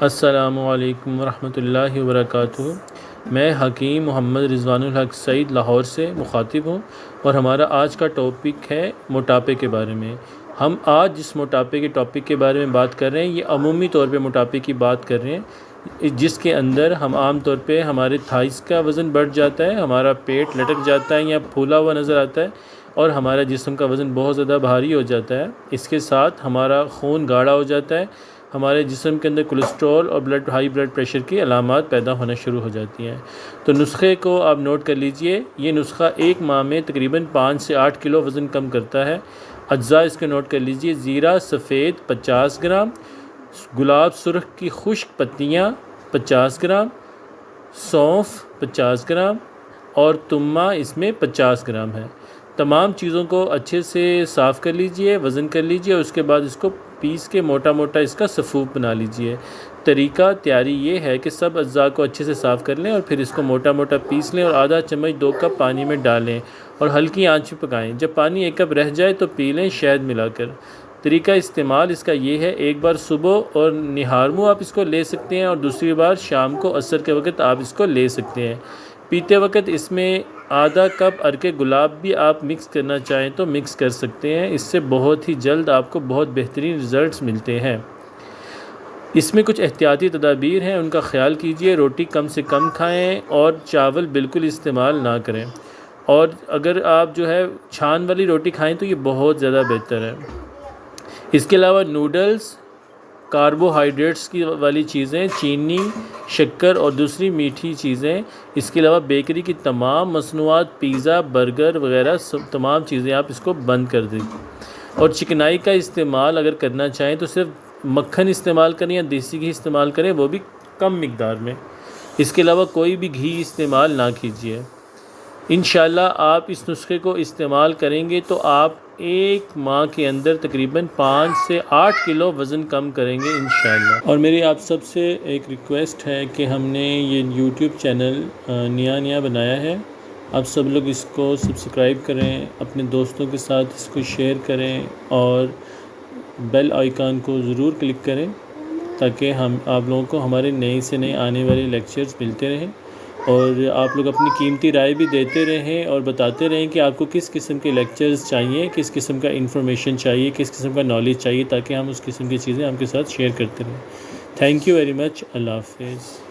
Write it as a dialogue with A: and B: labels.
A: السلام علیکم ورحمۃ اللہ وبرکاتہ۔ میں حکیم محمد رضوان الحق سعید لاہور سے مخاطب ہوں، اور ہمارا آج کا ٹاپک ہے موٹاپے کے بارے میں۔ ہم آج جس موٹاپے کے ٹاپک کے بارے میں بات کر رہے ہیں، یہ عمومی طور پہ موٹاپے کی بات کر رہے ہیں، جس کے اندر ہم عام طور پہ ہمارے تھائز کا وزن بڑھ جاتا ہے، ہمارا پیٹ لٹک جاتا ہے یا پھولا ہوا نظر آتا ہے، اور ہمارا جسم کا وزن بہت زیادہ بھاری ہو جاتا ہے۔ اس کے ساتھ ہمارا خون گاڑھا ہو جاتا ہے، ہمارے جسم کے اندر کولیسٹرول اور ہائی بلڈ پریشر کی علامات پیدا ہونا شروع ہو جاتی ہیں۔ تو نسخے کو آپ نوٹ کر لیجئے۔ یہ نسخہ ایک ماہ میں تقریباً 5 سے 8 کلو وزن کم کرتا ہے۔ اجزاء اس کے نوٹ کر لیجئے: زیرہ سفید 50 گرام، گلاب سرخ کی خشک پتیاں 50 گرام، سونف 50 گرام اور تمہ اس میں 50 گرام ہے۔ تمام چیزوں کو اچھے سے صاف کر لیجئے، وزن کر لیجئے، اور اس کے بعد اس کو پیس کے موٹا موٹا اس کا سفوف بنا لیجئے۔ طریقہ تیاری یہ ہے کہ سب اجزاء کو اچھے سے صاف کر لیں اور پھر اس کو موٹا موٹا پیس لیں، اور آدھا چمچ 2 کپ پانی میں ڈالیں اور ہلکی آنچ پہ پکائیں۔ جب پانی 1 کپ رہ جائے تو پی لیں شہد ملا کر۔ طریقہ استعمال اس کا یہ ہے: ایک بار صبح اور نہار منہ آپ اس کو لے سکتے ہیں، اور دوسری بار شام کو عصر کے وقت آپ اس کو لے سکتے ہیں۔ پیتے وقت اس میں آدھا کپ عرق گلاب بھی آپ مکس کرنا چاہیں تو مکس کر سکتے ہیں۔ اس سے بہت ہی جلد آپ کو بہت بہترین رزلٹس ملتے ہیں۔ اس میں کچھ احتیاطی تدابیر ہیں، ان کا خیال کیجئے۔ روٹی کم سے کم کھائیں اور چاول بالکل استعمال نہ کریں، اور اگر آپ چھان والی روٹی کھائیں تو یہ بہت زیادہ بہتر ہے۔ اس کے علاوہ نوڈلز، کاربوہائیڈریٹس کی والی چیزیں، چینی، شکر اور دوسری میٹھی چیزیں، اس کے علاوہ بیکری کی تمام مصنوعات، پیزا، برگر وغیرہ تمام چیزیں آپ اس کو بند کر دیں۔ اور چکنائی کا استعمال اگر کرنا چاہیں تو صرف مکھن استعمال کریں یا دیسی گھی استعمال کریں، وہ بھی کم مقدار میں۔ اس کے علاوہ کوئی بھی گھی استعمال نہ کیجیے۔ انشاءاللہ آپ اس نسخے کو استعمال کریں گے تو آپ ایک ماہ کے اندر تقریباً 5 سے 8 کلو وزن کم کریں گے انشاءاللہ۔ اور میری آپ سب سے ایک ریکویسٹ ہے کہ ہم نے یہ یوٹیوب چینل نیا بنایا ہے، آپ سب لوگ اس کو سبسکرائب کریں، اپنے دوستوں کے ساتھ اس کو شیئر کریں، اور بیل آئیکن کو ضرور کلک کریں تاکہ آپ لوگوں کو ہمارے نئے سے نئے آنے والے لیکچرز ملتے رہیں، اور آپ لوگ اپنی قیمتی رائے بھی دیتے رہیں اور بتاتے رہیں کہ آپ کو کس قسم کے لیکچرز چاہیے، کس قسم کا انفارمیشن چاہیے، کس قسم کا نالج چاہیے، تاکہ ہم اس قسم کی چیزیں آپ کے ساتھ شیئر کرتے رہیں۔ Thank you very much. اللہ حافظ۔